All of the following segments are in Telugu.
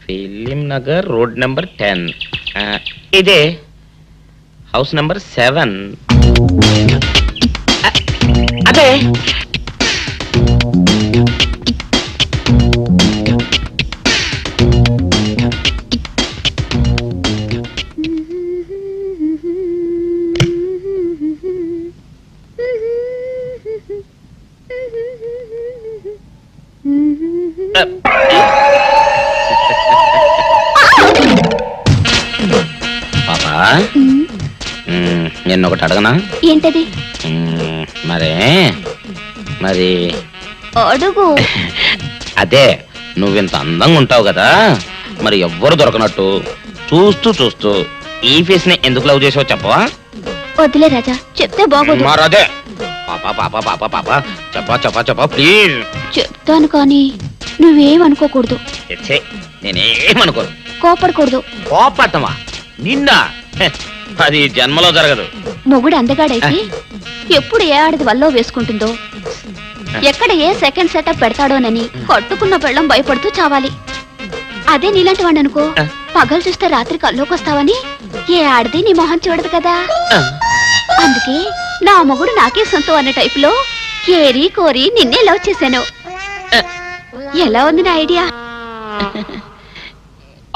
Film Nagar road number 10. ఇదే హౌస్ నెంబర్ 7. అదే పాపా, నేను ఒకటి అడగనా? ఏంటది? మరి అడుగు. అదే నువ్వింత అందంగా ఉంటావు కదా, మరి ఎవ్వరు దొరకనట్టు చూస్తూ చూస్తూ ఈ ఫేస్ ని ఎందుకు లవ్ చేసావు చెప్పవా? వద్దులే రాజా, చెప్తే బాగోదు. మరదే పాపా పాపా పాపా పాపా చెప్పా చెప్పా చెప్పా ప్లీజ్. చెప్తాను కానీ నువ్వేమనుకోకూడదు. నేనేమనుకోను. కోపడకూడదు. కోపడతావా? నిన్న అది జన్మలో జరగదు. మొగుడు అందగాడైతే ఎప్పుడు ఏ ఆడది వల్లో వేసుకుంటుందో, ఎక్కడ ఏ సెకండ్ సెటప్ పెడతాడోనని కట్టుకున్న పెళ్ళం భయపడుతూ చావాలి. అదే నీలాంటి వాడిని అనుకో, పగలు చూస్తే రాత్రి కల్లోకొస్తావని ఏ ఆడది నీ మొహం చూడదు కదా. అందుకే నా మొగుడు నాకే సొంతం అన్న టైప్ లో ఏరి కోరి నిన్నే లవ్ చేశాను. ఎలా ఉంది నా ఐడియా?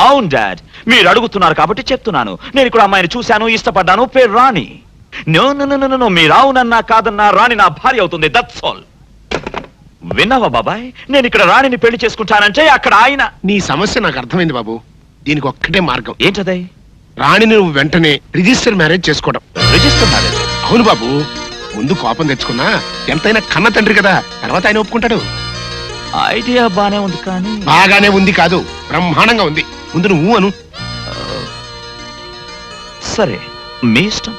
అవును డాడ్, మీరు అడుగుతున్నారు కాబట్టి చెప్తున్నాను. నేను ఇక్కడ అమ్మాయిని చూశాను, ఇష్టపడ్డాను. పేరు రాణి. నో నో నో నో, మీరు అవునన్నా కాదన్నా రాణి నా భార్య అవుతుంది. That's all. విన్నావా బాబాయ్, నేను ఇక్కడ రాణిని పెళ్లి చేసుకుంటానంటే అక్కడ ఆయన. నీ సమస్య నాకు అర్థమైంది బాబు. దీనికి ఒక్కటే మార్గం. ఏంటది? రాణిని నువ్వు వెంటనే రిజిస్టర్ మ్యారేజ్ చేసుకోవడం. Register marriage? అవును బాబు. ముందు కోపం తెచ్చుకున్నా ఎంతైనా కన్న తండ్రి కదా, తర్వాత ఆయన ఒప్పుకుంటాడు. ఐడియా బానే ఉంది కానీ. బాగానే ఉంది కాదు, బ్రహ్మాండంగా ఉంది. ముందు నువ్వు అను. సరే, మీ ఇష్టం.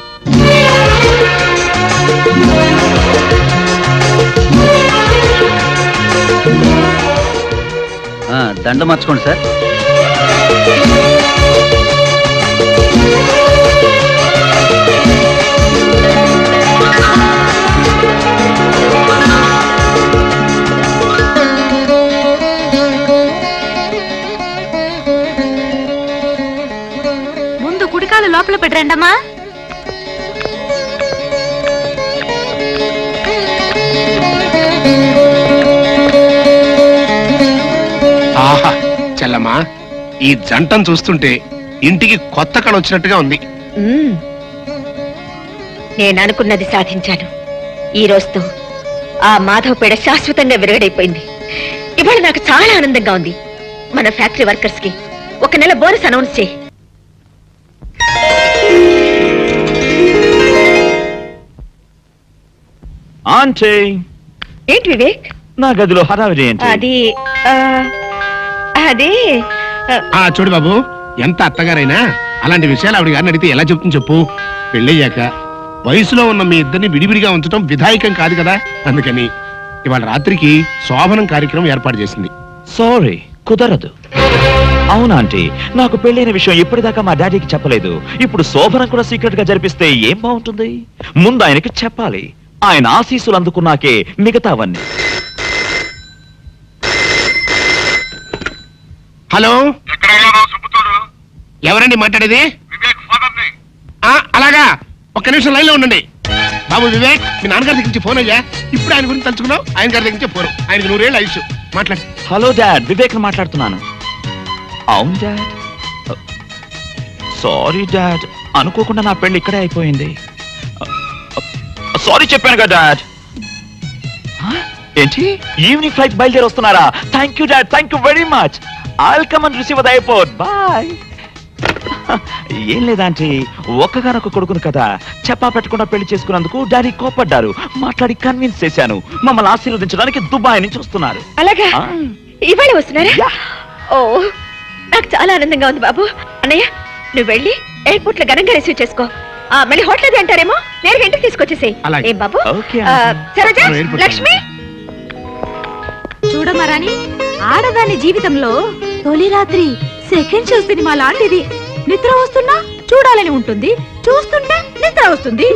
దండ మార్చుకోండి సార్. ముందు కుడికాలు లోపల పెట్టరండమ్మా. ఆహా చెల్లమ్మా, ఈ జంటను చూస్తుంటే ఇంటికి కొత్త కళ వచ్చినట్టుగా ఉంది. నేను అనుకున్నది సాధించాను. ఈ రోజుతో ఆ మాధవ్ పేడ శాశ్వతంగా విరగడైపోయింది. ఇవాళ నాకు చాలా ఆనందంగా ఉంది. మన ఫ్యాక్టరీ వర్కర్స్ కి 1 నెల బోనస్ అనౌన్స్ చేయి. ఆంటీ, ఏంటి వివేక్? నా గదిలో హడావిడి ఏంటి? అది అదే చూడు బాబు, ఎంత అత్తగారైనా అలాంటి విషయాలు ఆవిడ గారిని అడిగితే ఎలా చెప్తుంది చెప్పు. పెళ్ళయ్యాక వయసులో ఉన్న మీ ఇద్దరిని విడివిడిగా ఉంచడం విధాయకం కాదు కదా. అందుకని ఇవాళ రాత్రికి శోభనం కార్యక్రమం ఏర్పాటు చేసింది. సారీ, కుదరదు. అవునాంటీ, నాకు పెళ్ళైన విషయం ఇప్పటిదాకా మా డాడీకి చెప్పలేదు. ఇప్పుడు శోభనం కూడా సీక్రెట్ గా జరిపిస్తే ఏం బాగుంటుంది? ముందు ఆయనకి చెప్పాలి. ఆయన ఆశీస్సులు అందుకున్నాకే మిగతావన్నీ. హలో, ఎవరండి మాట్లాడేది? అలాగా, ఒక్క నిమిషం లైన్ లో ఉండండి. బాబు వివేక్, మీ నాన్నగారి దగ్గర నుంచి ఫోన్ అయ్యా. ఇప్పుడు ఆయన గురించి తలుచుకున్నావు. ఆయన గారి దగ్గర నుంచి ఫోన్. ఆయనకి 100 ఏళ్ళ ఆయుష్. మాట్లాడు. హలో డాడ్, వివేక్ మాట్లాడుతున్నాను. అవును డాడ్. సారీ డాడ్, అనుకోకుండా నా పెళ్లి ఇక్కడే అయిపోయింది. సారీ చెప్పాను కదా డాడ్. ఏంటి, ఈవినింగ్ ఫ్లైట్ బయలుదేరి వస్తున్నారా? Thank you dad, thank you very much. I'll come and receive the airport. Bye. ఏం లేదాంటీ, ఒక్కగానొక్క కొడుకును కదా, చెప్పా పెట్టకుండా పెళ్లి చేసుకున్నందుకు డాడీ కోపడ్డారు. మాట్లాడి కన్విన్స్ చేశాను. మమ్మల్ని ఆశీర్వదించడానికి దుబాయ్ నుంచి వస్తున్నారు. అలాగా? ఇవాళ వస్తున్నారా? ఓ, నాకు చాలా ఆనందంగా ఉంది బాబు. అన్నయ్య, నువ్వు వెళ్ళి ఎయిర్పోర్ట్ లో ఘనంగా రిసీవ్ చేసుకో. మళ్ళీ హోటల్ అది అంటారేమో, నేరుగా ఇంటికి తీసుకొచ్చేసేయ్. ఏం బాబు? సరోజా, లక్ష్మి, చూడమ్మా రాణి, ఆడదాని జీవితంలో తొలి రాత్రి సెకండ్ షో సినిమా లాంటిది. నిద్ర వస్తున్నా చూడాలని ఉంటుంది, చూస్తుంటే నిద్ర వస్తుంది.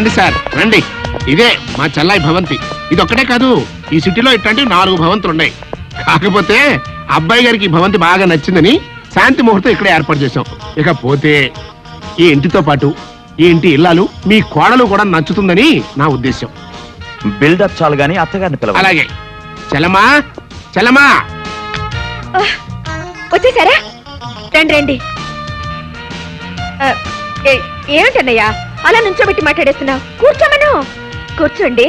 రండి సార్ రండి. ఇదే మా చెల్లాయి భవంతి. ఇది ఒక్కటే కాదు, ఈ సిటీలో ఇట్లాంటి 4 భవంతులు ఉన్నాయి. కాకపోతే అబ్బాయి గారికి ఈ భవంతి బాగా నచ్చిందని శాంతి ముహూర్తం ఇక్కడ ఏర్పాటు చేశాం. ఇకపోతే ఈ ఇంటితో పాటు ఈ ఇంటి ఇల్లాలు మీ కోడలు కూడా నచ్చుతుందని నా ఉద్దేశం. బిల్డప్ చాలు గానీ అత్తగారిని పిలవ. అలాగే. చలమా చలమా, వచ్చేసారా? రండి రండి. ఏమిటన్నయ్యా అలా నుంచోబెట్టి మాట్లాడేస్తున్నావు? కూర్చోమను. కూర్చోండి.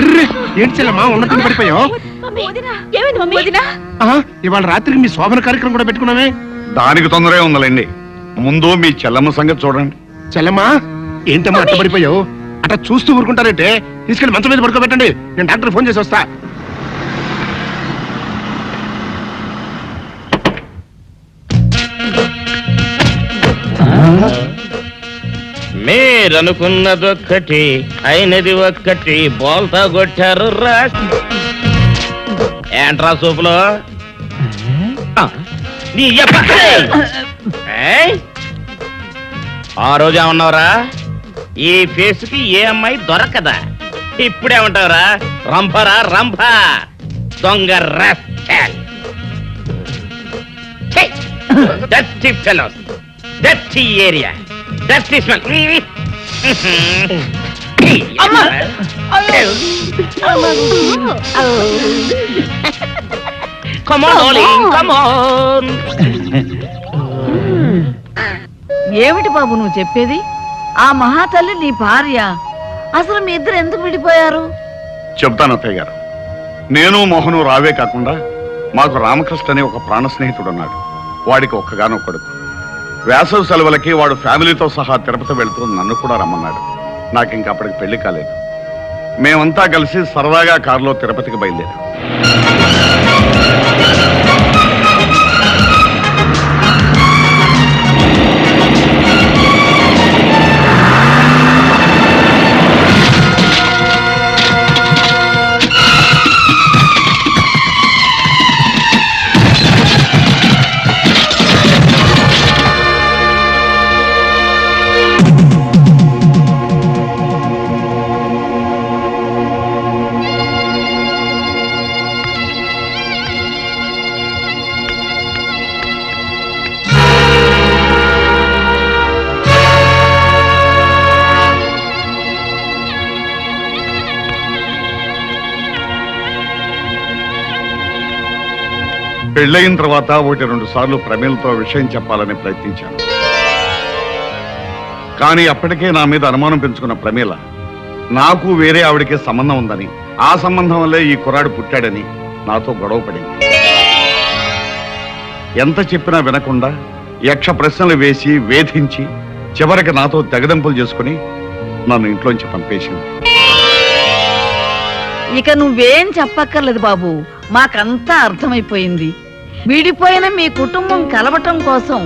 అర్రే, ఏంటి చెల్లమ్మా ఉన్నట్టు పడిపోయావు? ఇవాళ రాత్రికి మీ శోభన కార్యక్రమం కూడా పెట్టుకున్నామే. దానికి తొందరే ఉందండి. ముందు మీ చెల్లమ్మ సంగతి చూడండి. చెల్లమ్మా ఏంటమ్మా అట్ట పడిపోయావు? అట్లా చూస్తూ ఊరుకుంటారంటే తీసుకెళ్లి మంచం మీద పడుకోబెట్టండి. నేను డాక్టర్ ఫోన్ చేసి వస్తా. మీరనుకున్నదొక్కటి అయినది ఒక్కటి, బోల్తా కొట్టారు రా. ఏంట్రా సూపులో నీ ఆ రోజు ఏమన్నావురా? ఈ ఫేస్ కి ఏ అమ్మాయి దొరకదా? ఇప్పుడేమంటావురా? రంభరా రంభ, దొంగ rascal. Dirty fellows, dirty area, dirty smell. Come on, darling, come on. ఏమిటి బాబు నువ్వు చెప్పేది? ఆ మహాతల్లి నీ భార్య. అసలు మీ ఇద్దరు ఎందుకు విడిపోయారు? చెప్తాను అత్తయ్య గారు. నేను మోహను రావే కాకుండా మాకు రామకృష్ణ అనే ఒక ప్రాణ స్నేహితుడు ఉన్నాడు. వాడికి ఒక్కగానో కొడుకు. వేసవి సెలవులకి వాడు ఫ్యామిలీతో సహా తిరుపతి వెళ్తూ నన్ను కూడా రమ్మన్నాడు. నాకు ఇంకా అప్పటికి పెళ్లి కాలేదు. మేమంతా కలిసి సరదాగా కారులో తిరుపతికి బయలుదేరాం. పెళ్ళయిన తర్వాత 1-2 సార్లు ప్రమీలతో విషయం చెప్పాలని ప్రయత్నించాను. కానీ అప్పటికే నా మీద అనుమానం పెంచుకున్న ప్రమీల నాకు వేరే ఆవిడకే సంబంధం ఉందని, ఆ సంబంధం వల్లే ఈ కుర్రాడు పుట్టాడని నాతో గొడవ పడింది. ఎంత చెప్పినా వినకుండా యక్ష ప్రశ్నలు వేసి వేధించి చివరికి నాతో తెగదెంపులు చేసుకుని నన్ను ఇంట్లోంచి పంపేసింది. ఇక నువ్వేం చెప్పక్కర్లేదు బాబు, మాకంతా అర్థమైపోయింది. విడిపోయిన మీ కుటుంబం కలవటం కోసం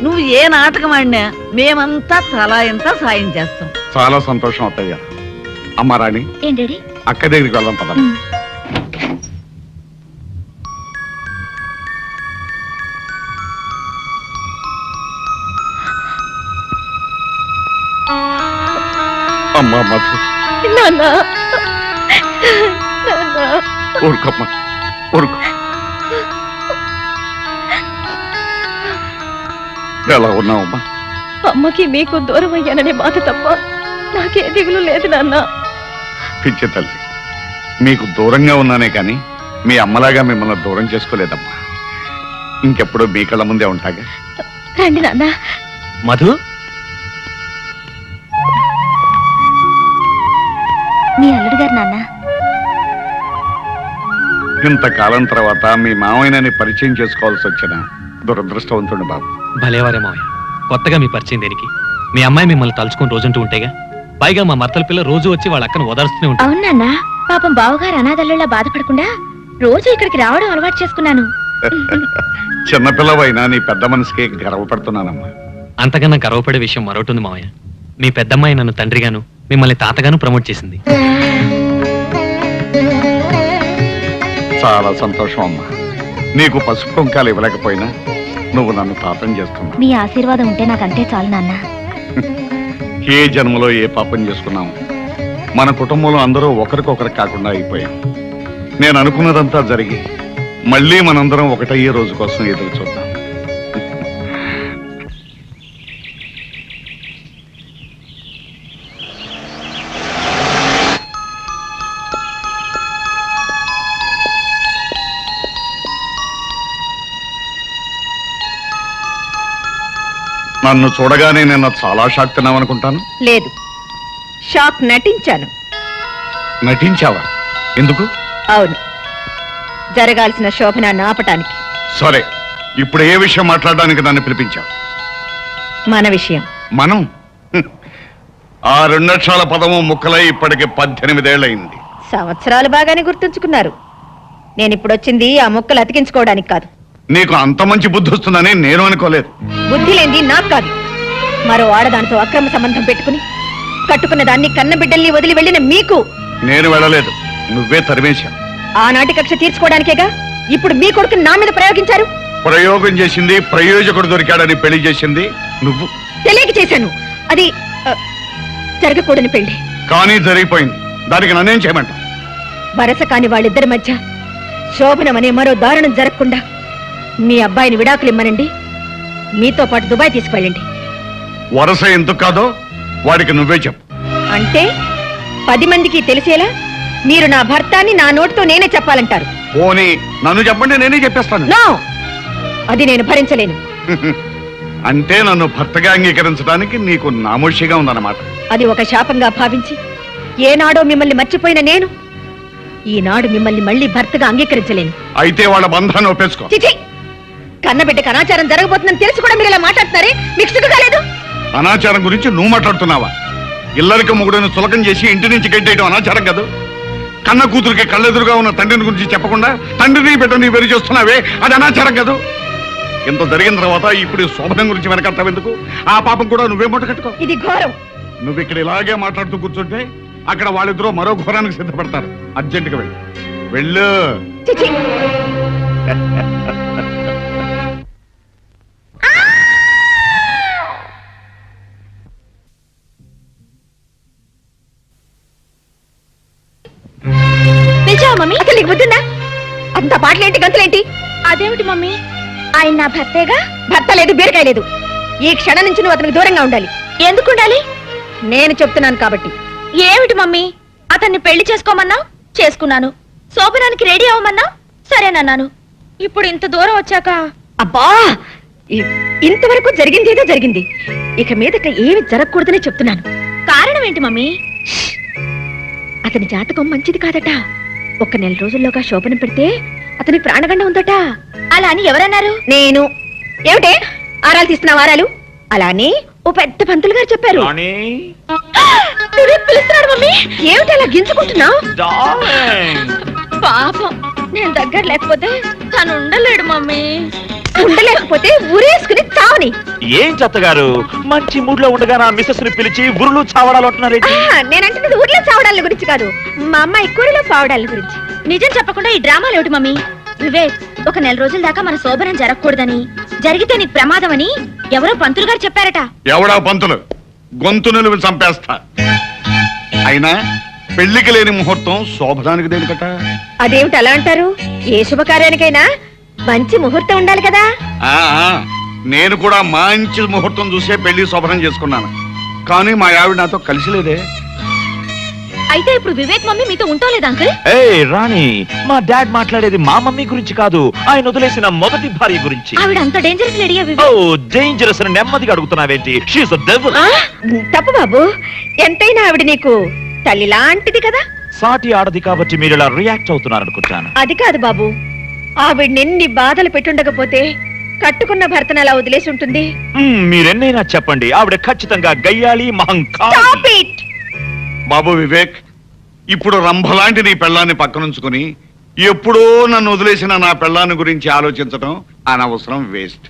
నువ్వు ఏ నాటకం ఆడినా మేమంతా తలా ఎంత సాయం చేస్తాం. చాలా సంతోషం అత్తయ్య. అమ్మ రాణి, ఏంటి అక్క దగ్గరికి వెళ్దాం పద. అమ్మా మధు, ఊరుకోమ్మా ఊరుకో. ఎలా ఉన్నావమ్మా? అమ్మకి మీకు దూరం అయ్యాననే బాధ తప్ప నాకే దిగులు లేదు నాన్న. పిచ్చి తల్లి, మీకు దూరంగా ఉన్నానే కానీ మీ అమ్మలాగా మిమ్మల్ని దూరం చేసుకోలేదమ్మా. ఇంకెప్పుడు మీ కళ్ళ ముందే ఉంటాగా. రండి నాన్న. మధు, మీ అల్లుడు గారు నాన్న. ఇంతకాలం తర్వాత మీ మావయ్యని పరిచయం చేసుకోవాల్సి వచ్చిన దురదృష్టవంతుడు బాబు. భలేవారే మావయ్య, కొత్తగా మీ పరిచయం దేనికి? మీ అమ్మాయి మిమ్మల్ని తలుచుకుని రోజంటూ ఉంటేగా. పైగా మా మర్తల పిల్ల రోజు వచ్చి వాళ్ళ అక్కను ఓదార్స్తూనే ఉంటుంది. అవునన్నా, పాపం బావగారు అనాథల్లా బాధపడకుండా రోజు ఇక్కడికి రావడం అలవాటు చేసుకున్నాను. చిన్నపిల్లవైనా నీ పెద్ద మనసుకి గర్వపడుతున్నానమ్మా. అంతకన్నా గర్వపడే విషయం మరొకటి ఉంది మావయ్య. మీ పెద్దమ్మాయి నన్ను తండ్రిగాను మిమ్మల్ని తాతగాను ప్రమోట్ చేసింది. చాలా సంతోషం అమ్మా. నీకు పసుపు కుంకాలు ఇవ్వలేకపోయినా నువ్వు నన్ను తాతం చేస్తున్నావు. మీ ఆశీర్వాదం ఉంటే నాకంతే చాలు నాన్న. ఏ జన్మలో ఏ పాపం చేసుకున్నాము, మన కుటుంబంలో అందరూ ఒకరికొకరు కాకుండా అయిపోయాం. నేను అనుకున్నదంతా జరిగి మళ్ళీ మనందరం ఒకటయ్యే రోజు కోసం ఎదురు చూద్దాం. నన్ను చూడగానే నిన్న చాలా షాక్ తిన్నామనుకుంటాను. లేదు, షాక్ నటించాను. నటించావా? ఎందుకు? అవును, జరగాల్సిన శోభనాన్ని ఆపటానికి. సరే, ఇప్పుడు ఏ విషయం మాట్లాడడానికి నన్ను పిలిపించావు? మన విషయం. మనం ఆ 2 అక్షరాల పదము ముక్కలై ఇప్పటికి 18 ఏళ్ళయింది. సంవత్సరాలు బాగానే గుర్తుంచుకున్నారు. నేను ఇప్పుడు వచ్చింది ఆ ముక్కలు అతికించుకోవడానికి కాదు. నీకు అంత మంచి బుద్ధి వస్తుందని నేను అనుకోలేదు. బుద్ధి లేనిది నాకు కాదు, మరో ఆడదానితో అక్రమ సంబంధం పెట్టుకుని కట్టుకున్న దాన్ని కన్న బిడ్డల్ని వదిలి వెళ్ళిన మీకు. నేను వెళ్ళలేదు, నువ్వే తరిమేశావు. ఆనాటి కక్ష తీర్చుకోవడానికేగా ఇప్పుడు మీ కొడుకుని నా మీద ప్రయోగించారు. ప్రయోగం చేసింది, ప్రయోజకుడు దొరికాడని పెళ్లి చేసింది నువ్వు. తెలియక చేశాను. అది జరగకూడని పెళ్లి. కానీ జరిగిపోయింది. దానికి నన్నేం చేయమంటావు? వరస కాని వాళ్ళిద్దరి మధ్య శోభనం అనే మరో దారుణం జరగకుండా మీ అబ్బాయిని విడాకులు ఇమ్మనండి, మీతో పాటు దుబాయ్ తీసుకువెళ్ళండి. వరస ఎందుకు కాదో వాడికి నువ్వే చెప్పు. అంటే 10 మందికి తెలిసేలా మీరు నా భర్తాన్ని నా నోటితో నేనే చెప్పాలంటారు. పోనీ నన్ను చెప్పండి, నేనే చెప్పేస్తాను. నో, అది నేను భరించలేను. అంటే నన్ను భర్తగా అంగీకరించడానికి నీకు నామోషిగా ఉందన్నమాట. అది ఒక శాపంగా భావించి ఏనాడో మిమ్మల్ని మర్చిపోయిన నేను ఈనాడు మిమ్మల్ని మళ్ళీ భర్తగా అంగీకరించలేను. అయితే వాళ్ళ బంధాన్ని ఒప్పేసుకో. చిచి, కన్నబిడ్డకు అనాచారం జరగబోతుందని తెలిసి కూడా మీరు ఇలా మాట్లాడుతున్నారే, మీకు సిగ్గు కాలేదు? అనాచారం గురించి నువ్వు మాట్లాడుతున్నావా? ఇల్లరికి మొగుడును చులకం చేసి ఇంటి నుంచి గెంటేయడం అనాచారం కాదు. కన్న కూతురికి కళ్ళెదురుగా ఉన్న తండ్రిని గురించి చెప్పకుండా తండ్రిని బిడ్డని వెరి చేస్తున్నావే, అది అనాచారం కాదు. ఇంత జరిగిన తర్వాత ఇప్పుడు శోభనం గురించి వెనకడతావెందుకు? ఆ పాపం కూడా నువ్వే మూట కట్టుకో. ఇది ఘోరం. నువ్వు ఇక్కడ ఇలాగే మాట్లాడుతూ కూర్చుంటే అక్కడ వాళ్ళిద్దరూ మరో ఘోరానికి సిద్ధపడతారు. అర్జెంటుగా వెళ్ళు, వెళ్ళు. చిచి, పిలిచావా మమ్మీ? అసలు నీకు బుద్ధిందా? అంత పాటలేంటి, గంతులేంటి? అదేమిటి మమ్మీ, ఆయన నా భర్తేగా. భర్త లేదు, బీరకాయ లేదు. ఈ క్షణం నుంచి నువ్వు అతనికి దూరంగా ఉండాలి. ఎందుకు ఉండాలి? నేను చెప్తున్నాను కాబట్టి. ఏమిటి మమ్మీ, అతన్ని పెళ్లి చేసుకోమన్నావు, చేసుకున్నాను. శోభనానికి రెడీ అవ్వమన్నావు, సరేనన్నాను. ఇప్పుడు ఇంత దూరం వచ్చాక అబ్బా, ఇంతవరకు జరిగింది ఏదో జరిగింది. ఇక మీదట ఏమి జరగకూడదని చెప్తున్నాను. కారణం ఏంటి మమ్మీ? అతని జాతకం మంచిది కాదట. 1 నెల రోజుల్లోగా శోభనం పెడితే అతనికి ప్రాణగండం ఉందట. అలా అని ఎవరన్నారు? నేను. ఏమిటే ఆరాలు తీస్తున్నా వారాలు? అలా అని ఓ పెద్ద పంతులు గారు చెప్పారు. పిలుస్తున్నాడు మమ్మీ. ఏమిటి అలా గింజుకుంటున్నావు? పాపం, నేను దగ్గర లేకపోతే తను ఉండలేడు మమ్మీ. ఉండలేకపోతే ఊరేసుకుని చావని. ఏం చెత్తగారు, మంచి మూడ్ లో ఉండగా నా మిస్సెస్ ని పిలిచి ఉరులు చావడాలు అంటున్నారు. నేనంటున్నది ఊర్లో చావడాల గురించి కాదు, మా అమ్మాయి కూరలో చావడాల గురించి. నిజం చెప్పకుండా ఈ డ్రామాలు ఏమిటి మమ్మీ? వివేక్, 1 నెల రోజుల దాకా మన శోభనం జరగకూడదని, జరిగితే నీకు ప్రమాదం అని ఎవరో పంతులు గారు చెప్పారట. ఎవడా పంతులు? గొంతు నిలువు చంపేస్తా. అయినా పెళ్లికి లేని ముహూర్తం శోభనానికి దేనికట? అదేమిటి అలా అంటారు? ఏ శుభకార్యానికైనా మంచి ముహూర్తం ఉండాలి కదా. నేను కూడా మంచి ముహూర్తం చూసే పెళ్లి శోభనం చేసుకున్నాను. కానీ మా ఆవిడ నాతో కలిసి లేదే. అయితే ఇప్పుడు వివేక్ మమ్మీ మీతో ఉంటోలేదు అంకుల్? ఏ రాణి, మా డాడ్ మాట్లాడేది మా మమ్మీ గురించి కాదు, ఆయన వదిలేసిన మొదటి భార్య గురించి. ఆవిడ అంత డేంజరస్ లేడీయా ఓ వివేక్? డేంజరస్ అని నెమ్మదిగా అడుగుతున్నావేంటి? She's a devil. తప్పు బాబు, ఎంతైనా ఆవిడ నీకు తల్లి లాంటిది కదా. సాటి ఆడది కాబట్టి మీరు ఇలా రియాక్ట్ అవుతున్నారు అనుకుంటాను. అది కాదు బాబు, ఆవిడెన్ని బాధలు పెట్టుండకపోతే కట్టుకున్న భర్తను అలా వదిలేసి ఉంటుంది. మీరెన్నైనా చెప్పండి, ఆవిడ ఖచ్చితంగా గయ్యాలి, Stop మహంకాళి. it! బాబు వివేక్, ఇప్పుడు రంభలాంటి నీ పెళ్ళాన్ని పక్కనుంచుకుని ఎప్పుడో నన్ను వదిలేసిన నా పెళ్ళాన్ని గురించి ఆలోచించడం అనవసరం, వేస్ట్.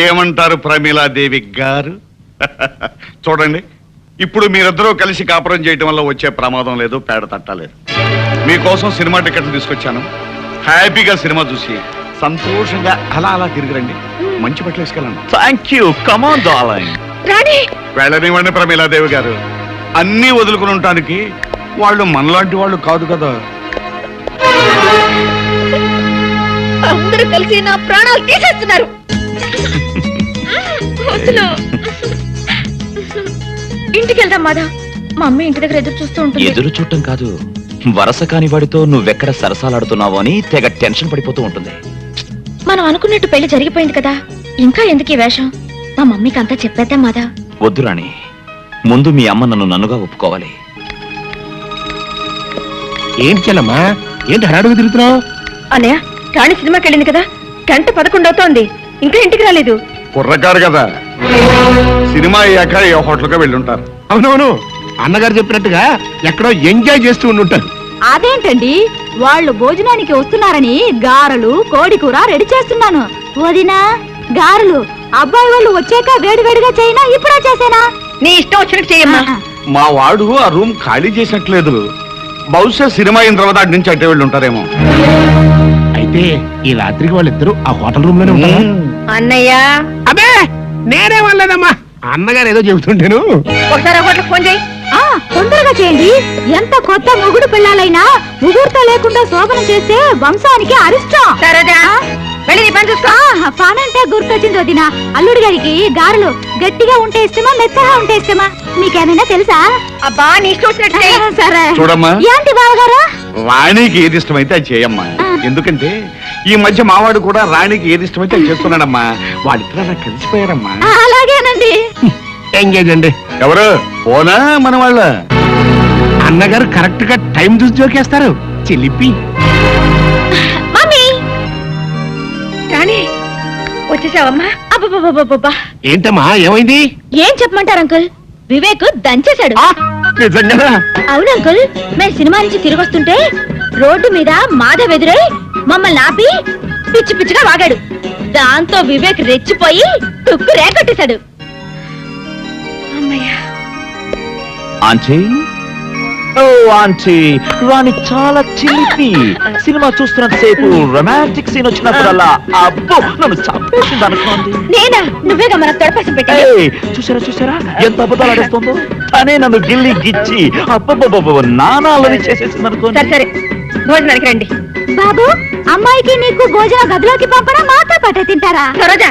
ఏమంటారు ప్రమీలాదేవి గారు? చూడండి, ఇప్పుడు మీరిద్దరూ కలిసి కాపురం చేయటం వల్ల వచ్చే ప్రమాదం లేదు, పేడ తట్టలేదు. మీకోసం సినిమా టికెట్లు తీసుకొచ్చాను. హ్యాపీగా సినిమా చూసి సంతోషంగా అలా అలా తిరిగిరండి. మంచి బట్టలు వేసుకెళ్ళండి. Thank you. Come on darling. రాణి వెళ్ళనివ్వండి ప్రమీలాదేవి గారు. అన్నీ వదులుకుని ఉండటానికి వాళ్ళు మనలాంటి వాళ్ళు కాదు కదా. అందరూ కలిసి నా ప్రాణాలు తీసేస్తున్నారు. వద్దులు. ఇంటికి వెళ్దాం మాధవ్. మా అమ్మ ఇంటి దగ్గర ఎదురు చూస్తూ ఉంటుంది. ఎదురు చూడటం కాదు, వరస కాని వాడితో నువ్వెక్కడ సరసాలాడుతున్నావో అని తెగ టెన్షన్ పడిపోతూ ఉంటుంది. మనం అనుకున్నట్టు పెళ్లి జరిగిపోయింది కదా, ఇంకా ఎందుకు ఈ వేషం? మా మమ్మీకి అంతా చెప్పేద్దాం మాధవ్. వద్దు రాణి, ముందు మీ అమ్మ నన్నుగా ఒప్పుకోవాలి. ఏంటి చెల్లమ్మా, ఏంటి హడాడుగు తిరుగుతున్నావు? అన్నయ్య, రాణి సినిమాకి వెళ్ళింది కదా, 11:00 అవుతోంది, ఇంకా ఇంటికి రాలేదు. కుర్రకారు కదా, సినిమా అయ్యాక ఏ హోటల్గా వెళ్ళుంటారు. అవునవును, అన్నగారు చెప్పినట్టుగా ఎక్కడో ఎంజాయ్ చేస్తూ ఉండుంటారు. అదేంటండి, వాళ్ళు భోజనానికి వస్తున్నారని గారెలు కోడి కూర రెడీ చేస్తున్నాను. వదినా, గారెలు అబ్బాయి వాళ్ళు వచ్చాక వేడివేడిగా చేయనా, ఇప్పుడే చేసేనా? నీ ఇష్టం వచ్చినట్టు చేయమ్మా. మా వాడు ఆ రూమ్ ఖాళీ చేసినట్లేదు. బహుశా సినిమా అయిన తర్వాత అటు నుంచి అట్టే వెళ్ళి ఉంటారేమో. అయితే ఈ రాత్రికి వాళ్ళిద్దరూ ఆ హోటల్ రూమ్ లోనే ఉంటారా? అన్నయ్య, అబ్బే నేనే వాళ్ళదమ్మా, అన్నగారు ఏదో చెబుతుంటేను. ఒకసారి ఆ హోటల్కి ఫోన్ చేయి. తొందరగా చేయండి. ఎంత కొత్త మొగుడు పిల్లలైనా ముహూర్తం లేకుండా శోభనం చేస్తే వంశానికి అరిష్టం. సరేదా, వెళ్ళి నీ పని చూసుకో. పానంటే గుర్తొచ్చింది వదినా, అల్లుడి గారికి గారెలు గట్టిగా ఉంటే ఇష్టమా మెత్తగా ఉంటే ఇష్టమా మీకేమైనా తెలుసా? అబ్బా, నీ ఇష్టం వచ్చినట్టు చేయి. సరే చూడమ్మా, ఏంటి బావగారు? రాణికి ఏది ఇష్టమైతే అది చేయమ్మా. ఎందుకంటే ఈ మధ్య మావాడు కూడా రాణికి ఏది ఇష్టమైతే అది చేస్తున్నాడమ్మా. వాళ్ళిద్దరూ అలా కలిసిపోయారమ్మా. అలాగేనండి. ఎంగేజ్ అండి. ఎవరు పోనా మన వాళ్ళ? అన్నగారు కరెక్ట్ గా టైం చూసి జోకేస్తారు. చిలిపి. మమ్మీ, రాణి వచ్చేసావమ్మా? అబ్బబ్బబ్బబ్బబ్బా, ఏంటమ్మా ఏమైంది? ఏం చెప్పమంటారు అంకుల్, వివేక్ దంచేశాడు. నిజంగా? అవును అంకుల్, మేము సినిమా నుంచి తిరిగి వస్తుంటే రోడ్డు మీద మాధవ్ ఎదురై మమ్మల్ని ఆపి పిచ్చి పిచ్చిగా వాగాడు. దాంతో వివేక్ రెచ్చిపోయి తుక్కు రేకొట్టేశాడు. అమ్మయ్యా. ఆంటీ, ఓ ఆంటీ, రాణి చాలా చిలిపి. సినిమా చూస్తున్నంత సేపు రొమాంటిక్ సీన్ వచ్చినప్పుడల్లా అబ్బో నన్ను చంపేసింది అనుకోండి. నేనా? నువ్వేగా మన తొడపసం పెట్టి. చూసారా చూసారా ఎంత అబద్ధాలు ఆడేస్తుందో. తనే నన్ను గిల్లి గిచ్చి అబ్బబ్బబ్బ నానాలని చేసేసింది అనుకోండి. సరే సరే, భోజనానికి రండి. బాబు, అమ్మాయికి నీకు భోజన గదిలోకి పంపడం మాతో పాటే తింటారా? సరోజా,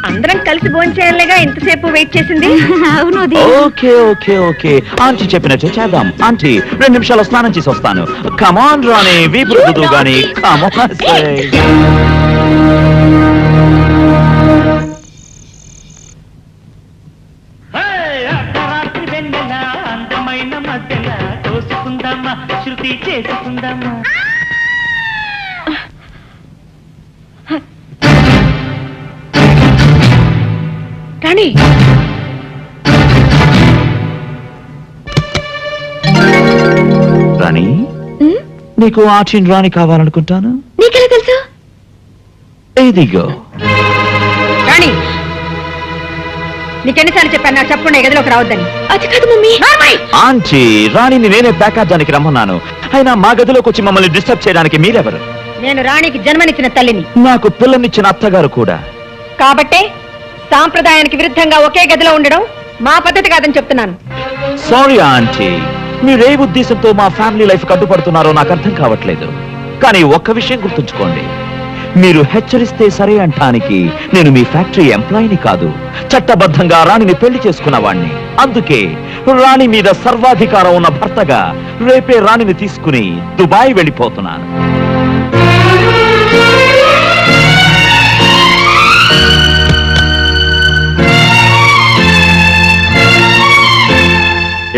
అందరం కలిసి భోంచేయాలిగా ఇంతసేపు వెయిట్ చేసింది. అవును. ఓకే ఓకే ఓకే, ఆంటీ చెప్పినట్టే చేద్దాం. ఆంటీ 2 నిమిషాలు స్నానం చేసి వస్తాను. కమాన్ రాణి, వీపు రుద్దుదు గాని. కమాన్. అందమైన మధ్యల తోసుకుందామా, శృతి చేసుకుందామా. రాణి, రాణి, నీకు ఆంటీని రాణి కావాలనుకుంటాను. నీకెలా తెలుసు? ఇదిగో. రాణి, నీకెన్నిసార్లు చెప్పాను నాకు చెప్పకుండా ఈ గదిలోకి రావద్దని? అది కాదు మమ్మీ. ఆంటీ, రాణిని నేనే ప్యాకాజానికి రమ్మన్నాను. అయినా మా గదిలోకి వచ్చి మమ్మల్ని డిస్టర్బ్ చేయడానికి మీరెవరు? నేను రాణికి జన్మనిచ్చిన తల్లిని. నాకు పిల్లనిచ్చిన అత్తగారు కూడా. కాబట్టే సాంప్రదాయానికి విరుద్ధంగా ఒకే గదిలో ఉండడం మా పద్ధతి కాదని చెప్తున్నాను. సారీ ఆంటీ, మీరే ఉద్దేశంతో మా ఫ్యామిలీ లైఫ్ కట్టుపడుతున్నారో నాకు అర్థం కావట్లేదు. కానీ ఒక్క విషయం గుర్తుంచుకోండి, మీరు హెచ్చరిస్తే సరే అంటానికి నేను మీ ఫ్యాక్టరీ ఎంప్లాయీని కాదు, చట్టబద్ధంగా రాణిని పెళ్లి చేసుకున్నవాణ్ణి. అందుకే రాణి మీద సర్వాధికారం ఉన్న భర్తగా రేపే రాణిని తీసుకుని దుబాయ్ వెళ్ళిపోతున్నాను.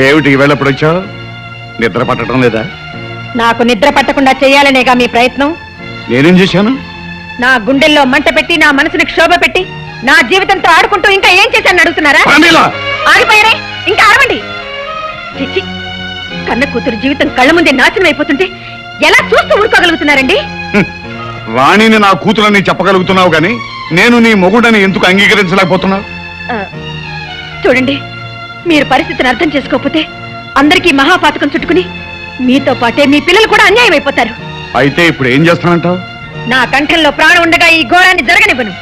ఏమిటి వెళ్ళప్పుడు వచ్చావు? నిద్ర పట్టడం లేదా? నాకు నిద్ర పట్టకుండా చేయాలనేగా మీ ప్రయత్నం. నేనేం చేశాను? నా గుండెల్లో మంట పెట్టి, నా మనసుని క్షోభ పెట్టి, నా జీవితంతో ఆడుకుంటూ ఇంకా ఏం చేశాను అడుగుతున్నారా? ఆగిపోయారే, ఇంకా ఆడవండి. చిచ్చి, కన్న కూతురు జీవితం కళ్ళ ముందే నాశనం అయిపోతుంటే ఎలా చూస్తూ ఊరుకోగలుగుతున్నారండి? రాణిని నా కూతురని చెప్పగలుగుతున్నావు గాని నేను నీ మొగుడని ఎందుకు అంగీకరించలేకపోతున్నావు? ఆ, చూడండి, మీరు పరిస్థితిని అర్థం చేసుకోకపోతే అందరికీ మహాపాతకం చుట్టుకుని మీతో పాటే మీ పిల్లలు కూడా అన్యాయం అయిపోతారు. అయితే ఇప్పుడు ఏం చేస్తానంటావు? నా కంఠంలో ప్రాణం ఉండగా ఈ ఘోరాన్ని జరగనివ్వను.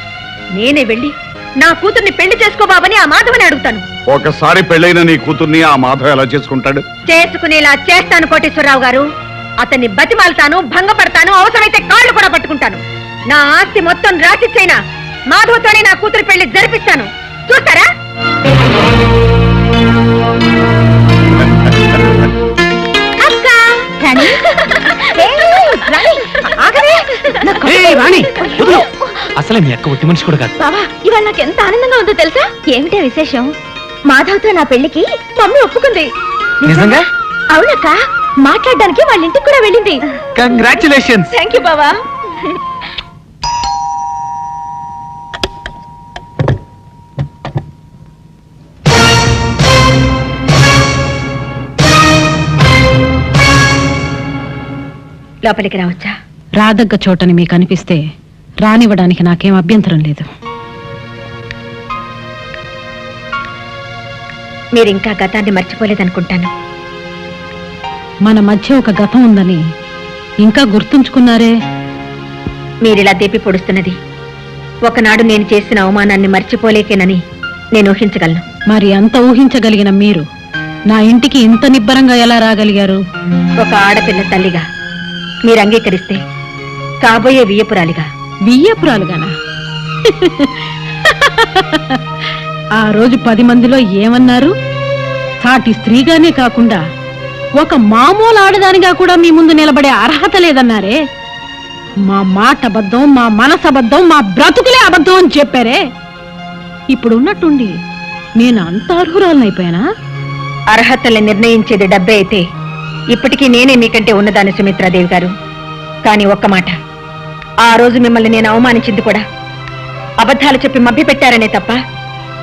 నేనే వెళ్ళి నా కూతుర్ని పెళ్లి చేసుకోబాబని ఆ మాధవని అడుగుతాను. ఒకసారి పెళ్ళైన నీ కూతుర్ని ఆ మాధవ్ ఎలా చేసుకుంటాడు? చేసుకునేలా చేస్తాను కోటేశ్వరరావు గారు. అతన్ని బతిమాలతాను, భంగపడతాను, అవసరమైతే కాళ్ళు కూడా పట్టుకుంటాను. నా ఆస్తి మొత్తం రాసిచ్చైనా మాధవతోనే నా కూతురు పెళ్లి జరిపిస్తాను. చూస్తారా? అసలే మీ అక్క ఒట్టి మనిషి కూడా కాదు. బావా, ఇవాళ నాకు ఎంత ఆనందంగా ఉందో తెలుసా? ఏమిటే విశేషం? మాధవ్తో నా పెళ్లికి మమ్మీ ఒప్పుకుంది. నిజంగా? అవునక్క, మాట్లాడడానికి వాళ్ళ ఇంటికి కూడా వెళ్ళింది. కంగ్రాచులేషన్స్. థ్యాంక్ యూ బావా. లోపలికి రావచ్చా? రాదగ్గ చోటని మీకు అనిపిస్తే రానివ్వడానికి నాకేం అభ్యంతరం లేదు. మీరింకా గతాన్ని మర్చిపోలేదనుకుంటాను. మన మధ్య ఒక గతం ఉందని ఇంకా గుర్తుంచుకున్నారే. మీరిలా దేపి పొడుస్తున్నది ఒకనాడు నేను చేసిన అవమానాన్ని మర్చిపోలేకేనని నేను ఊహించగలను. మరి అంత ఊహించగలిగిన మీరు నా ఇంటికి ఇంత నిబ్బరంగా ఎలా రాగలిగారు? ఒక ఆడపిల్ల తల్లిగా మీరు అంగీకరిస్తే కాబోయే వియ్యపురాలిగా. బియ్యపురాలుగానా? ఆ రోజు 10 మందిలో ఏమన్నారు? సాటి స్త్రీగానే కాకుండా ఒక మామూలు ఆడదానిగా కూడా మీ ముందు నిలబడే అర్హత లేదన్నారే. మా మాట అబద్ధం, మా మనసు అబద్ధం, మా బ్రతుకులే అబద్ధం అని చెప్పారే. ఇప్పుడు ఉన్నట్టుండి నేను అంత అర్హురాలనైపోయానా? అర్హతల్ని నిర్ణయించేది డబ్బే అయితే ఇప్పటికీ నేనే మీకంటే ఉన్నదాన్ని సుమిత్రాదేవి గారు. కానీ ఒక్క మాట, ఆ రోజు మిమ్మల్ని నేను అవమానించింది కూడా అబద్ధాలు చెప్పి మభ్య పెట్టారనే తప్ప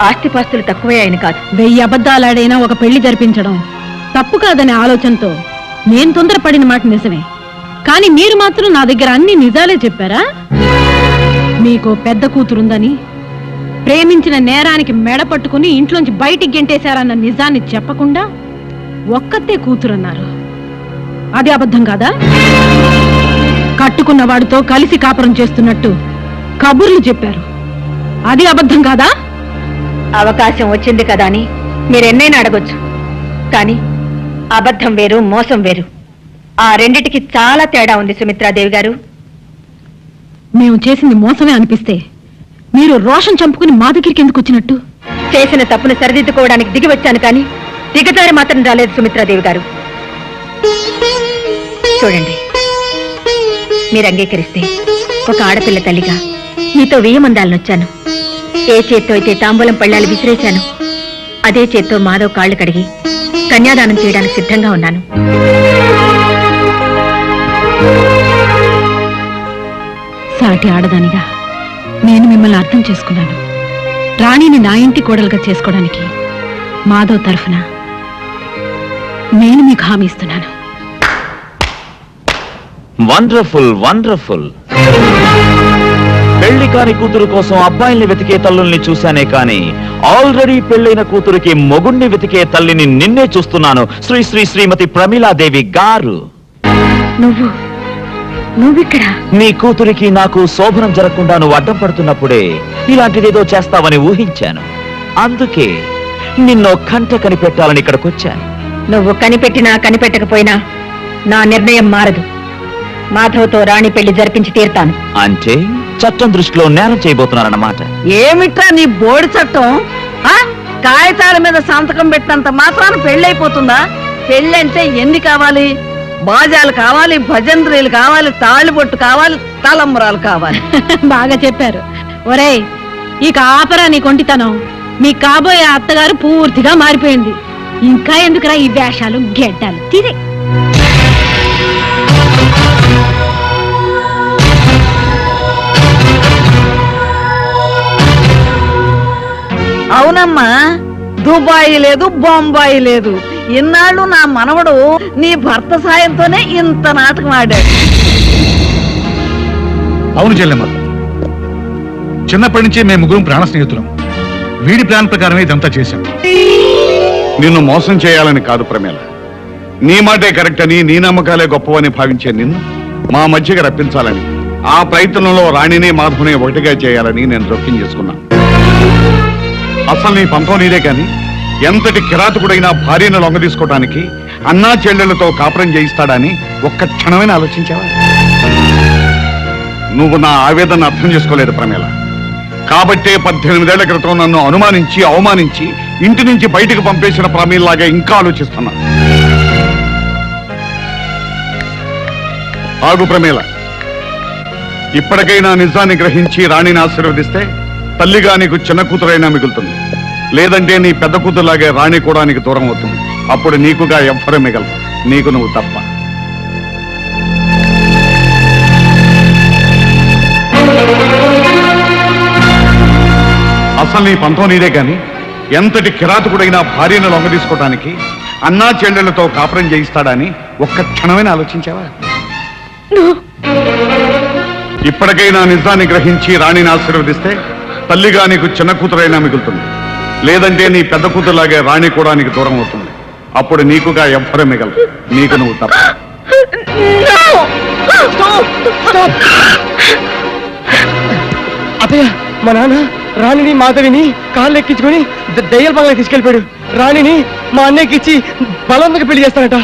ఆస్తిపాస్తులు తక్కువే ఆయన కాదు. 1000 అబద్ధాలాడైనా ఒక పెళ్లి జరిపించడం తప్పు కాదనే ఆలోచనతో నేను తొందరపడిన మాట నిజమే. కానీ మీరు మాత్రం నా దగ్గర అన్ని నిజాలే చెప్పారా? మీకు పెద్ద కూతురుందని, ప్రేమించిన నేరానికి మెడ పట్టుకుని ఇంట్లోంచి బయటికి గెంటేశారన్న నిజాన్ని చెప్పకుండా ఒక్కతే కూతురన్నారు. అది అబద్ధం కాదా? కట్టుకున్న వాడితో కలిసి కాపురం చేస్తున్నట్టు కబుర్లు చెప్పారు. అది అబద్ధం కాదా? అవకాశం వచ్చింది కదా అని మీరెన్నైనా అడగొచ్చు. కానీ అబద్ధం వేరు, మోసం వేరు. ఆ రెండిటికి చాలా తేడా ఉంది సుమిత్రాదేవి గారు. మేము చేసింది మోసమే అనిపిస్తే మీరు రోషం చంపుకుని మా దగ్గరికి ఎందుకు వచ్చినట్టు? చేసిన తప్పును సరిదిద్దుకోవడానికి దిగి వచ్చాను, కానీ దిగజారి మాత్రం రాలేదు సుమిత్రాదేవి గారు. చూడండి, మీరు అంగీకరిస్తే ఒక ఆడపిల్ల తల్లిగా మీతో 1000 మందాలను వచ్చాను. ఏ చేత్తో అయితే తాంబూలం పళ్ళాలు విసిరేశాను, అదే చేత్తో మాధవ్ కాళ్ళు కడిగి కన్యాదానం చేయడానికి సిద్ధంగా ఉన్నాను. సాటి ఆడదానిగా నేను మిమ్మల్ని అర్థం చేసుకున్నాను. రాణిని నా ఇంటి కోడలుగా చేసుకోవడానికి మాధవ్ తరఫున నేను మీకు హామీ ఇస్తున్నాను. Wonderful, wonderful. పెళ్లి కాని కూతురు కోసం అబ్బాయిల్ని వెతికే తల్లుల్ని చూశానే కాని ఆల్రెడీ పెళ్లైన కూతురికి మొగుణ్ణి వెతికే తల్లిని నిన్నే చూస్తున్నాను. శ్రీ శ్రీ శ్రీమతి ప్రమీలాదేవి గారు. నువ్విక్కడ? నీ కూతురికి నాకు శోభనం జరగకుండా నువ్వు అడ్డం పడుతున్నప్పుడే ఇలాంటిదేదో చేస్తావని ఊహించాను. అందుకే నిన్నో కంట కనిపెట్టాలని ఇక్కడికొచ్చాను. నువ్వు కనిపెట్టినా కనిపెట్టకపోయినా నా నిర్ణయం మారదు. మాధవ్తో రాణి పెళ్లి జరిపించి తీరుతాను. అంటే చట్టం దృష్టిలో నేరం చేయబోతున్నారన్నమాట. ఏమిట్రా నీ బోడి చట్టం? కాగితాల మీద సంతకం పెట్టినంత మాత్రాన పెళ్ళైపోతుందా? పెళ్ళంటే ఎన్ని కావాలి? బాజాలు కావాలి, భజంత్రీలు కావాలి, తాళిబొట్టు కావాలి, తలంబరాలు కావాలి. బాగా చెప్పారు. ఒరేయ్, ఇక ఆపరా నీ కొంటితనం. మీ కాబోయే అత్తగారు పూర్తిగా మారిపోయింది. ఇంకా ఎందుకురా ఈ వేషాలు గెడ్డాలు? తీరే. అవునమ్మా, దుబాయ్ లేదు, బొంబాయి లేదు. ఇన్నాళ్ళు నా మనవడు నీ భర్త సాయంతోనే ఇంత నాటకం ఆడాడు. అవును చెల్లెమ్మ, చిన్నప్పటి నుంచి మేము ముగ్గురం ప్రాణ స్నేహితులం. వీడి ప్లాన్ ప్రకారమే ఇదంతా చేశాం. నిన్ను మోసం చేయాలని కాదు ప్రమేల, నీ మాటే కరెక్ట్ అని, నీ నమ్మకాలే గొప్పవని భావించే నిన్ను మా మధ్యకి రప్పించాలని, ఆ ప్రయత్నంలో రాణిని మాధవుని ఒకటిగా చేయాలని నేను జోక్యం చేసుకున్నాను. అసలు నీ పంతం నీదే కాని, ఎంతటి కిరాతకుడైనా భార్యను లొంగ తీసుకోవడానికి అన్నా చెల్లెళ్లతో కాపురం చేయిస్తాడని ఒక్క క్షణమైనా ఆలోచించావా? నువ్వు నా ఆవేదన అర్థం చేసుకోలేదు ప్రమేల. కాబట్టే 18 ఏళ్ల క్రితం నన్ను అనుమానించి అవమానించి ఇంటి నుంచి బయటకు పంపేసిన ప్రమేల్లాగా ఇంకా ఆలోచిస్తున్నా. ఆగు ప్రమేల, ఇప్పటికైనా నిజాన్ని గ్రహించి రాణిని ఆశీర్వదిస్తే తల్లిగా నీకు చిన్న కూతురైనా మిగులుతుంది. లేదంటే నీ పెద్ద కూతురులాగే రాణి కూడా నీకు దూరం అవుతుంది. అప్పుడు నీకుగా ఎవ్వరూ మిగలదు, నీకు నువ్వు తప్ప. అసలు నీ పంతం నీదే కాని, ఎంతటి కిరాతకుడైనా భార్యను లొంగ తీసుకోవడానికి అన్నా చెల్లెళ్లతో కాపురం చేయిస్తాడని ఒక్క క్షణమైనా ఆలోచించావా? ఇప్పటికైనా నిజాన్ని గ్రహించి రాణిని ఆశీర్వదిస్తే తల్లిగా నీకు చిన్న కూతురైనా మిగులుతుంది. లేదంటే నీ పెద్ద కూతురులాగే రాణి కూడా నీకు దూరం అవుతుంది. అప్పుడు నీకుగా ఎవ్వరూ మిగలదు, నీకు నువ్వు తప్ప. అతయ్య, మా నాన్న రాణిని మాధవిని కాళ్ళు ఎక్కించుకొని దయ్యాల బంగ్లా తీసుకెళ్ళిపోయాడు. రాణిని మా అన్నయ్యకి ఇచ్చి బలవంతంగా పెళ్లి చేస్తానట.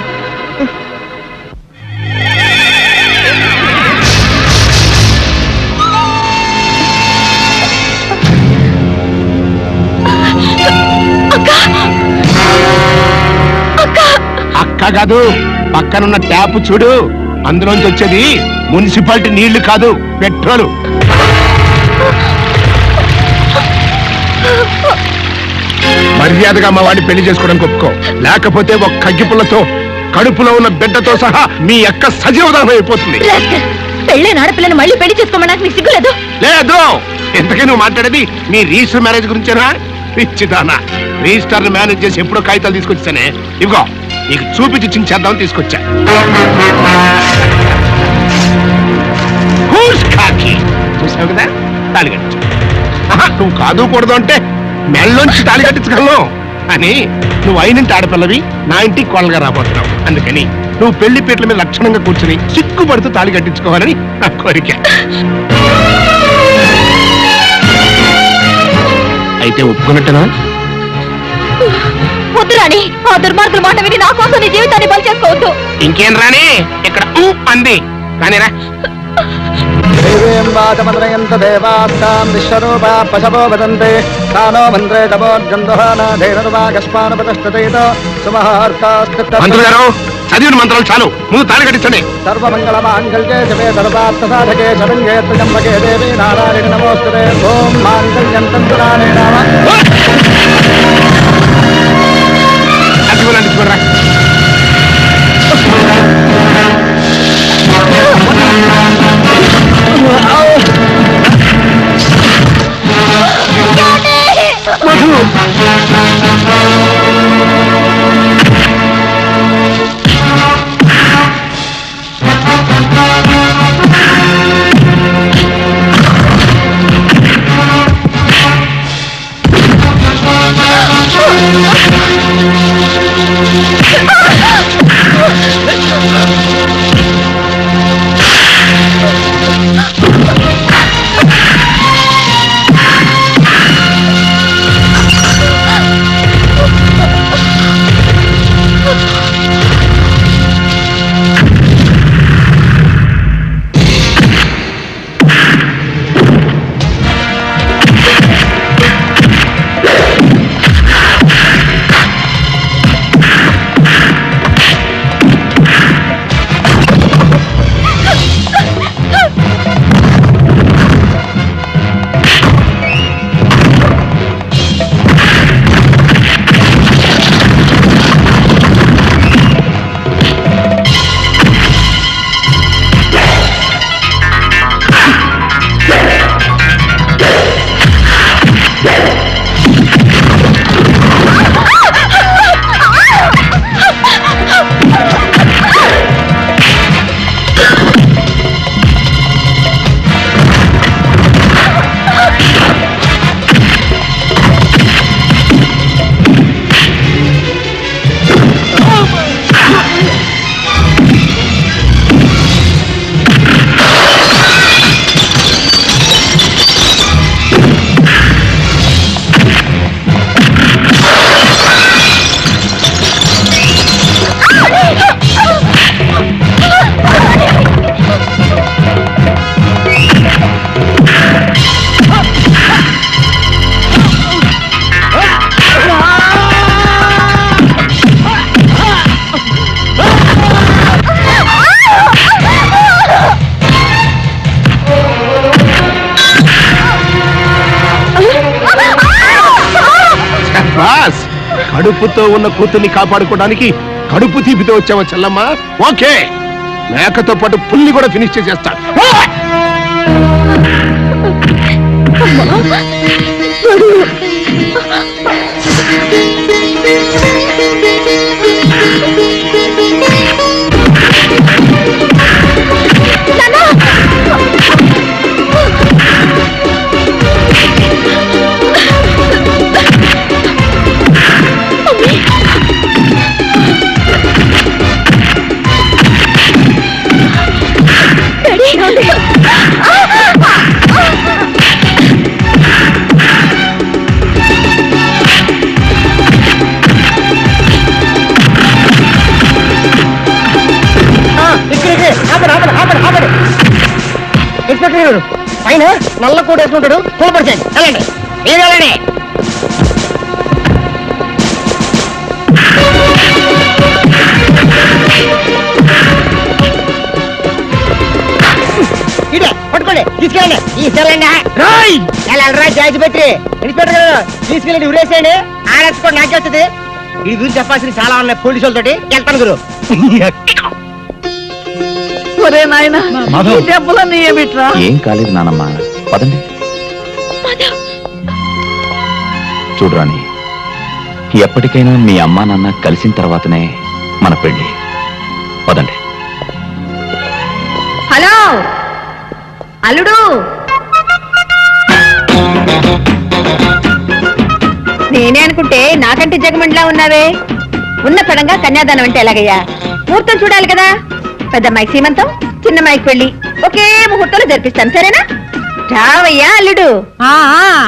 అక్క కాదు, పక్కనున్న ట్యాప్ చూడు, అందులోంచి వచ్చేది మున్సిపాలిటీ నీళ్లు కాదు, పెట్రోలు. మర్యాదగా మా వాడిని పెళ్లి చేసుకోవడానికి ఒప్పుకో, లేకపోతే ఒక కగ్గిపుల్లతో కడుపులో ఉన్న బిడ్డతో సహా మీ అక్క సజీవదానం అయిపోతుంది. పెళ్ళైన ఆడపిల్లని మళ్ళీ పెళ్లి చేసుకోమడానికి నీకు సిగ్గులేదు? లేదు. ఎంతకీ నువ్వు మాట్లాడేది మీ రిజిస్టర్ మ్యారేజ్ గురించేనా? పిచ్చిదానా, రిజిస్టర్ మేనేజ్ చేసి ఎప్పుడో కాగితాలు తీసుకొచ్చానే, ఇదిగో నీకు చూపించి చించేద్దామని తీసుకొచ్చా. చూసావు కదా, తాళి కట్టించు. నువ్వు కాదు కూడదు అంటే మెళ్ళొంచి తాళి కట్టించగలను అని, నువ్వు అయినంటి ఆడపిల్లవి, నా ఇంటికి కోళ్ళగా రాబోతున్నావు. అందుకని నువ్వు పెళ్లి పీటల మీద లక్షణంగా కూర్చుని సిగ్గుపడుతూ తాళి కట్టించుకోవాలని నా కోరిక. అయితే ఒప్పుకున్నట్టనా? వద్దు రాణి, ఆ దుర్మార్గుల మాట విని నా కోసం నీ జీవితాన్ని బలి చేసుకోవద్దు. ఇంకేం రాని, ఇక్కడ అంది కానీరా. మంత్రులు గారు, చదివిన మంత్రాలు చాలు, ముందు తాళి కట్టించండి. సర్వమంగళ మాంగళ్యే శివే సర్వార్థ సాధకే శరణ్యే త్ర్యంబకే దేవి నారాయణి నమోస్తుతే. ఓం మాంగళ్యం తంతునానే నామ. చూడరా, శభాస్ కడుపుతో ఉన్న కూతుర్ని కాపాడుకోవడానికి కడుపు తీపితో వచ్చావా చెల్లమ్మ? ఓకే, మేకతో పాటు పుల్లి కూడా ఫినిష్ చేసేస్తా. ఇన్స్పెక్టర్ గారు పైన నల్ల కోట్ వేసుకుంటాడు, కోపడిచాడు. వెళ్ళండి, మీరు వెళ్ళండి. ఇదే పట్టుకోండి, తీసుకెళ్ళండి. తీసుకెళ్ళండి వెళ్ళరా జాజిపత్రి. ఇన్స్పెక్టర్ గారు తీసుకెళ్ళండి, ఉరేసేయండి. ఆడేసుకోండి, నాకే వస్తుంది. ఈ గురించి చెప్పాల్సిన చాలా ఉన్నాయి పోలీసులతోటి. వెళ్తాను గురు. ఒరే నాయనా, ఈ దెబ్బలన్నీ ఏమిట్రా? ఏం కాలేదు నానమ్మ, పదండి. చూడరాని, ఎప్పటికైనా మీ అమ్మా నాన్న కలిసిన తర్వాతనే మన పెళ్లి. పదండి. హలో అల్లుడు, నేనే అనుకుంటే నాకంటే జగమండిలా ఉన్నావే. ఉన్న పడంగా కన్యాదానం అంటే ఎలాగయ్యా? ముహూర్తం చూడాలి కదా. పెద్దమ్మాయికి సీమంతం, చిన్నమ్మాయికి పెళ్లి ఒకే ముహూర్తంలో జరిపిస్తాను, సరేనా? రావయ్యా అల్లుడు.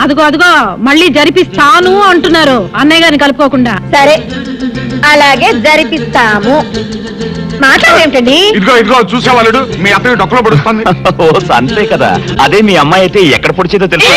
అదిగో అదిగో మళ్ళీ జరిపిస్తాను అంటున్నారు, అన్నయ్య గారిని కలుపుకోకుండా. సరే, అలాగే జరిపిస్తాము. మాట్లాడేమిటండి? ఇదిగో ఇదిగో చూసేవాళ్ళు మీ అత్తయ్య డొక్కలో పడుస్తుంది. ఓ అంతే కదా, అదే మీ అమ్మాయి అయితే ఎక్కడ పొడిచేదో తెలుసు.